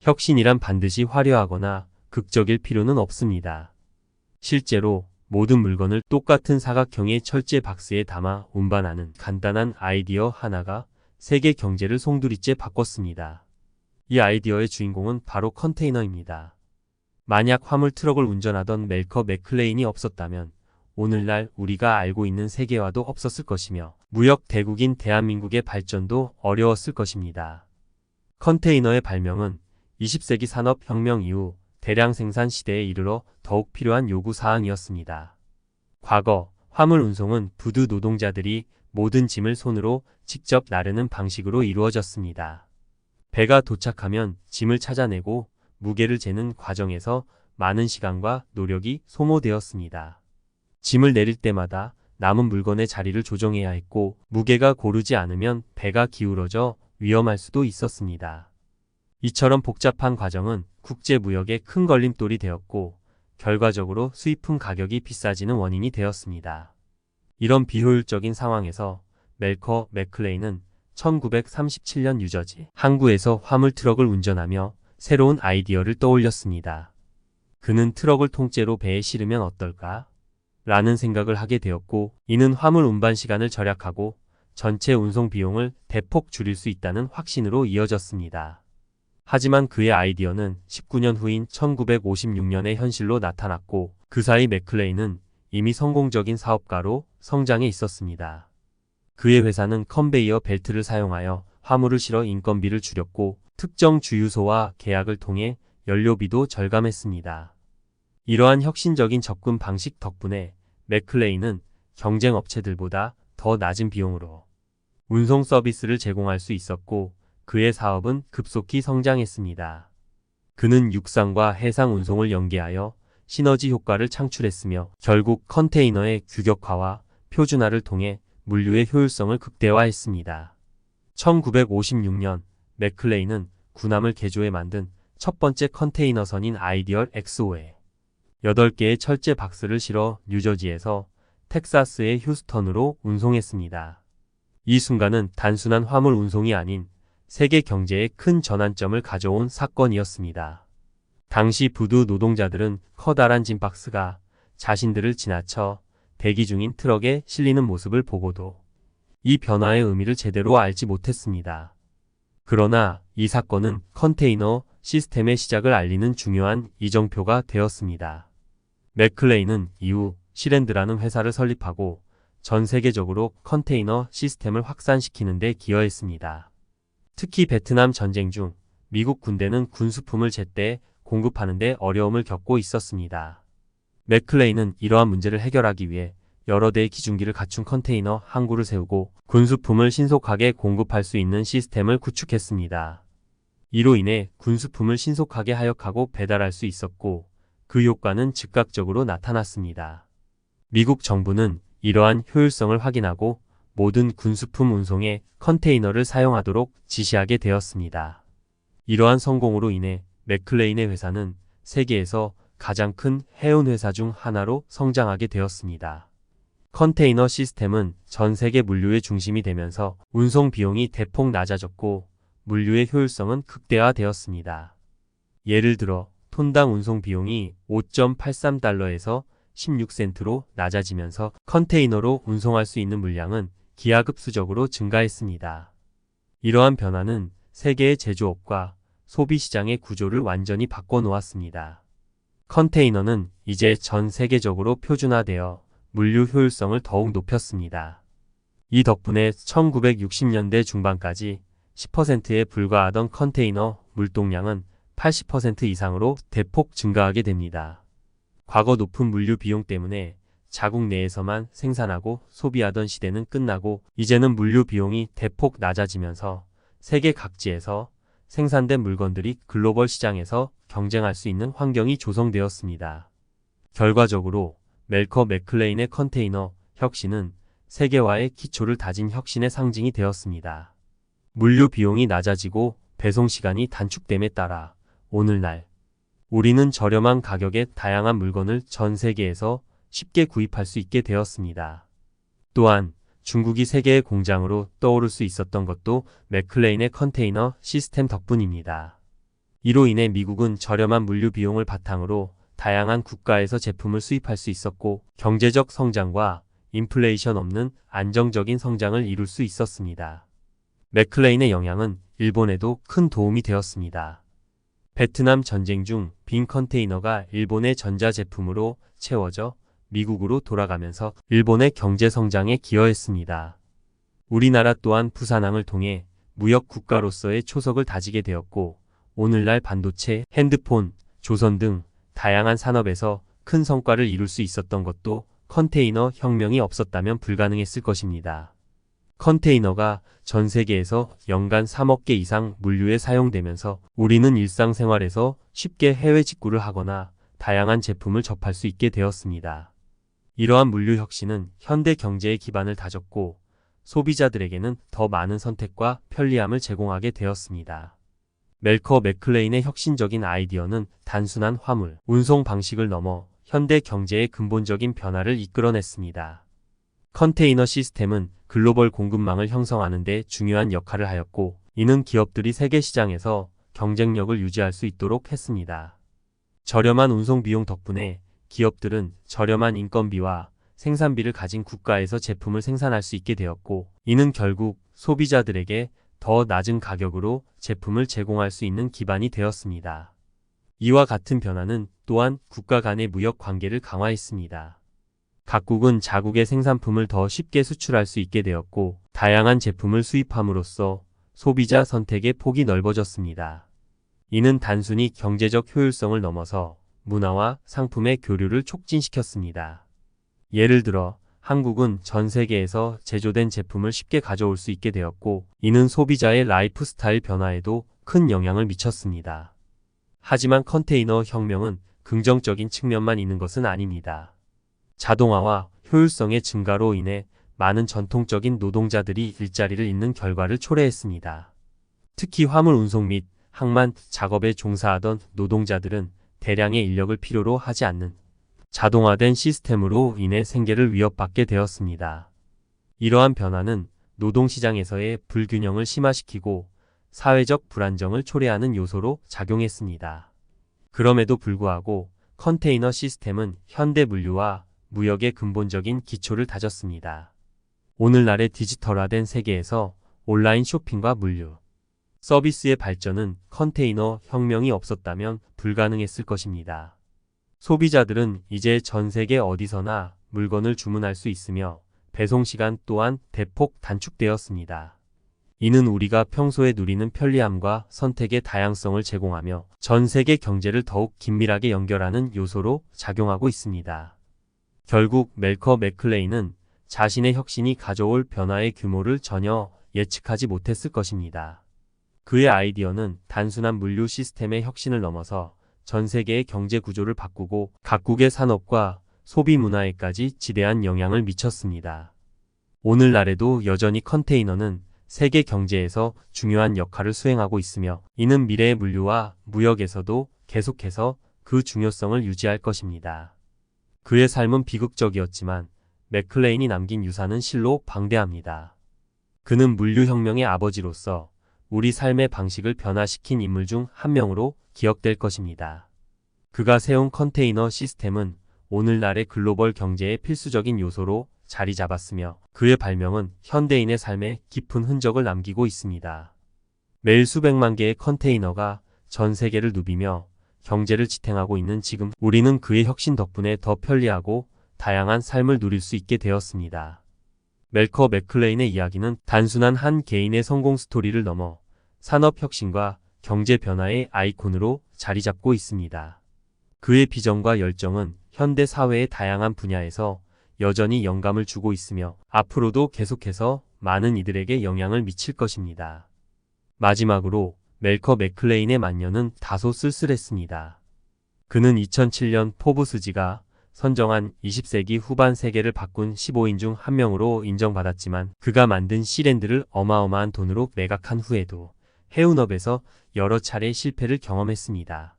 혁신이란 반드시 화려하거나 극적일 필요는 없습니다. 실제로 모든 물건을 똑같은 사각형의 철제 박스에 담아 운반하는 간단한 아이디어 하나가 세계 경제를 송두리째 바꿨습니다. 이 아이디어의 주인공은 바로 컨테이너입니다. 만약 화물 트럭을 운전하던 멜커 맥클레인이 없었다면 오늘날 우리가 알고 있는 세계화도 없었을 것이며 무역 대국인 대한민국의 발전도 어려웠을 것입니다. 컨테이너의 발명은 20세기 산업혁명 이후 대량 생산 시대에 이르러 더욱 필요한 요구사항이었습니다. 과거 화물 운송은 부두 노동자들이 모든 짐을 손으로 직접 나르는 방식으로 이루어졌습니다. 배가 도착하면 짐을 찾아내고 무게를 재는 과정에서 많은 시간과 노력이 소모되었습니다. 짐을 내릴 때마다 남은 물건의 자리를 조정해야 했고 무게가 고르지 않으면 배가 기울어져 위험할 수도 있었습니다. 이처럼 복잡한 과정은 국제무역에 큰 걸림돌이 되었고 결과적으로 수입품 가격이 비싸지는 원인이 되었습니다. 이런 비효율적인 상황에서 멜커 맥클레인은 1937년 뉴저지 항구에서 화물 트럭을 운전하며 새로운 아이디어를 떠올렸습니다. 그는 트럭을 통째로 배에 실으면 어떨까? 라는 생각을 하게 되었고 이는 화물 운반 시간을 절약하고 전체 운송 비용을 대폭 줄일 수 있다는 확신으로 이어졌습니다. 하지만 그의 아이디어는 19년 후인 1956년에 현실로 나타났고 그 사이 맥클레인은 이미 성공적인 사업가로 성장해 있었습니다. 그의 회사는 컨베이어 벨트를 사용하여 화물을 실어 인건비를 줄였고 특정 주유소와 계약을 통해 연료비도 절감했습니다. 이러한 혁신적인 접근 방식 덕분에 맥클레인은 경쟁 업체들보다 더 낮은 비용으로 운송 서비스를 제공할 수 있었고 그의 사업은 급속히 성장했습니다. 그는 육상과 해상 운송을 연계하여 시너지 효과를 창출했으며 결국 컨테이너의 규격화와 표준화를 통해 물류의 효율성을 극대화했습니다. 1956년 맥클레인은 군함을 개조해 만든 첫 번째 컨테이너선인 아이디얼 XO에 8개의 철제 박스를 실어 뉴저지에서 텍사스의 휴스턴으로 운송했습니다. 이 순간은 단순한 화물 운송이 아닌 세계 경제에 큰 전환점을 가져온 사건이었습니다. 당시 부두 노동자들은 커다란 짐 박스가 자신들을 지나쳐 대기 중인 트럭에 실리는 모습을 보고도 이 변화의 의미를 제대로 알지 못했습니다. 그러나 이 사건은 컨테이너 시스템의 시작을 알리는 중요한 이정표가 되었습니다. 맥클레인은 이후 시랜드라는 회사를 설립하고 전 세계적으로 컨테이너 시스템을 확산시키는 데 기여했습니다. 특히 베트남 전쟁 중 미국 군대는 군수품을 제때 공급하는 데 어려움을 겪고 있었습니다. 맥클레인은 이러한 문제를 해결하기 위해 여러 대의 기중기를 갖춘 컨테이너 항구를 세우고 군수품을 신속하게 공급할 수 있는 시스템을 구축했습니다. 이로 인해 군수품을 신속하게 하역하고 배달할 수 있었고 그 효과는 즉각적으로 나타났습니다. 미국 정부는 이러한 효율성을 확인하고 모든 군수품 운송에 컨테이너를 사용하도록 지시하게 되었습니다. 이러한 성공으로 인해 맥클레인의 회사는 세계에서 가장 큰 해운 회사 중 하나로 성장하게 되었습니다. 컨테이너 시스템은 전 세계 물류의 중심이 되면서 운송 비용이 대폭 낮아졌고 물류의 효율성은 극대화되었습니다. 예를 들어 톤당 운송 비용이 5.83달러에서 16센트로 낮아지면서 컨테이너로 운송할 수 있는 물량은 기하급수적으로 증가했습니다. 이러한 변화는 세계의 제조업과 소비시장의 구조를 완전히 바꿔놓았습니다. 컨테이너는 이제 전 세계적으로 표준화되어 물류 효율성을 더욱 높였습니다. 이 덕분에 1960년대 중반까지 10%에 불과하던 컨테이너 물동량은 80% 이상으로 대폭 증가하게 됩니다. 과거 높은 물류 비용 때문에 자국 내에서만 생산하고 소비하던 시대는 끝나고 이제는 물류 비용이 대폭 낮아지면서 세계 각지에서 생산된 물건들이 글로벌 시장에서 경쟁할 수 있는 환경이 조성되었습니다. 결과적으로 멜커 맥클레인의 컨테이너 혁신은 세계화의 기초를 다진 혁신의 상징이 되었습니다. 물류 비용이 낮아지고 배송 시간이 단축됨에 따라 오늘날 우리는 저렴한 가격에 다양한 물건을 전 세계에서 쉽게 구입할 수 있게 되었습니다. 또한 중국이 세계의 공장으로 떠오를 수 있었던 것도 맥클레인의 컨테이너 시스템 덕분입니다. 이로 인해 미국은 저렴한 물류 비용을 바탕으로 다양한 국가에서 제품을 수입할 수 있었고 경제적 성장과 인플레이션 없는 안정적인 성장을 이룰 수 있었습니다. 맥클레인의 영향은 일본에도 큰 도움이 되었습니다. 베트남 전쟁 중 빈 컨테이너가 일본의 전자제품으로 채워져 미국으로 돌아가면서 일본의 경제 성장에 기여했습니다. 우리나라 또한 부산항을 통해 무역 국가로서의 초석을 다지게 되었고 오늘날 반도체, 핸드폰, 조선 등 다양한 산업에서 큰 성과를 이룰 수 있었던 것도 컨테이너 혁명이 없었다면 불가능했을 것입니다. 컨테이너가 전 세계에서 연간 3억 개 이상 물류에 사용되면서 우리는 일상생활에서 쉽게 해외 직구를 하거나 다양한 제품을 접할 수 있게 되었습니다. 이러한 물류 혁신은 현대 경제의 기반을 다졌고 소비자들에게는 더 많은 선택과 편리함을 제공하게 되었습니다. 멜커 맥클레인의 혁신적인 아이디어는 단순한 화물, 운송 방식을 넘어 현대 경제의 근본적인 변화를 이끌어냈습니다. 컨테이너 시스템은 글로벌 공급망을 형성하는 데 중요한 역할을 하였고 이는 기업들이 세계 시장에서 경쟁력을 유지할 수 있도록 했습니다. 저렴한 운송 비용 덕분에 기업들은 저렴한 인건비와 생산비를 가진 국가에서 제품을 생산할 수 있게 되었고 이는 결국 소비자들에게 더 낮은 가격으로 제품을 제공할 수 있는 기반이 되었습니다. 이와 같은 변화는 또한 국가 간의 무역 관계를 강화했습니다. 각국은 자국의 생산품을 더 쉽게 수출할 수 있게 되었고 다양한 제품을 수입함으로써 소비자 선택의 폭이 넓어졌습니다. 이는 단순히 경제적 효율성을 넘어서 문화와 상품의 교류를 촉진시켰습니다. 예를 들어 한국은 전 세계에서 제조된 제품을 쉽게 가져올 수 있게 되었고 이는 소비자의 라이프 스타일 변화에도 큰 영향을 미쳤습니다. 하지만 컨테이너 혁명은 긍정적인 측면만 있는 것은 아닙니다. 자동화와 효율성의 증가로 인해 많은 전통적인 노동자들이 일자리를 잃는 결과를 초래했습니다. 특히 화물 운송 및 항만 작업에 종사하던 노동자들은 대량의 인력을 필요로 하지 않는 자동화된 시스템으로 인해 생계를 위협받게 되었습니다. 이러한 변화는 노동시장에서의 불균형을 심화시키고 사회적 불안정을 초래하는 요소로 작용했습니다. 그럼에도 불구하고 컨테이너 시스템은 현대 물류와 무역의 근본적인 기초를 다졌습니다. 오늘날의 디지털화된 세계에서 온라인 쇼핑과 물류 서비스의 발전은 컨테이너 혁명이 없었다면 불가능했을 것입니다. 소비자들은 이제 전 세계 어디서나 물건을 주문할 수 있으며 배송 시간 또한 대폭 단축되었습니다. 이는 우리가 평소에 누리는 편리함과 선택의 다양성을 제공하며 전 세계 경제를 더욱 긴밀하게 연결하는 요소로 작용하고 있습니다. 결국 멜커 맥클레인은 자신의 혁신이 가져올 변화의 규모를 전혀 예측하지 못했을 것입니다. 그의 아이디어는 단순한 물류 시스템의 혁신을 넘어서 전 세계의 경제 구조를 바꾸고 각국의 산업과 소비 문화에까지 지대한 영향을 미쳤습니다. 오늘날에도 여전히 컨테이너는 세계 경제에서 중요한 역할을 수행하고 있으며 이는 미래의 물류와 무역에서도 계속해서 그 중요성을 유지할 것입니다. 그의 삶은 비극적이었지만 맥클레인이 남긴 유산은 실로 방대합니다. 그는 물류혁명의 아버지로서 우리 삶의 방식을 변화시킨 인물 중 한 명으로 기억될 것입니다. 그가 세운 컨테이너 시스템은 오늘날의 글로벌 경제의 필수적인 요소로 자리 잡았으며 그의 발명은 현대인의 삶에 깊은 흔적을 남기고 있습니다. 매일 수백만 개의 컨테이너가 전 세계를 누비며 경제를 지탱하고 있는 지금 우리는 그의 혁신 덕분에 더 편리하고 다양한 삶을 누릴 수 있게 되었습니다. 멜커 맥클레인의 이야기는 단순한 한 개인의 성공 스토리를 넘어 산업 혁신과 경제 변화의 아이콘으로 자리 잡고 있습니다. 그의 비전과 열정은 현대 사회의 다양한 분야에서 여전히 영감을 주고 있으며 앞으로도 계속해서 많은 이들에게 영향을 미칠 것입니다. 마지막으로 멜커 맥클레인의 만년은 다소 쓸쓸했습니다. 그는 2007년 포브스지가 선정한 20세기 후반 세계를 바꾼 15인 중 한 명으로 인정받았지만 그가 만든 시랜드를 어마어마한 돈으로 매각한 후에도 해운업에서 여러 차례 실패를 경험했습니다.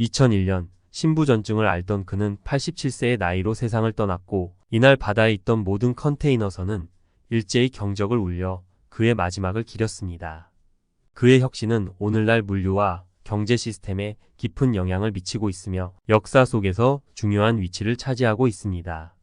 2001년 신부전증을 앓던 그는 87세의 나이로 세상을 떠났고 이날 바다에 있던 모든 컨테이너선은 일제히 경적을 울려 그의 마지막을 기렸습니다. 그의 혁신은 오늘날 물류와 경제 시스템에 깊은 영향을 미치고 있으며 역사 속에서 중요한 위치를 차지하고 있습니다.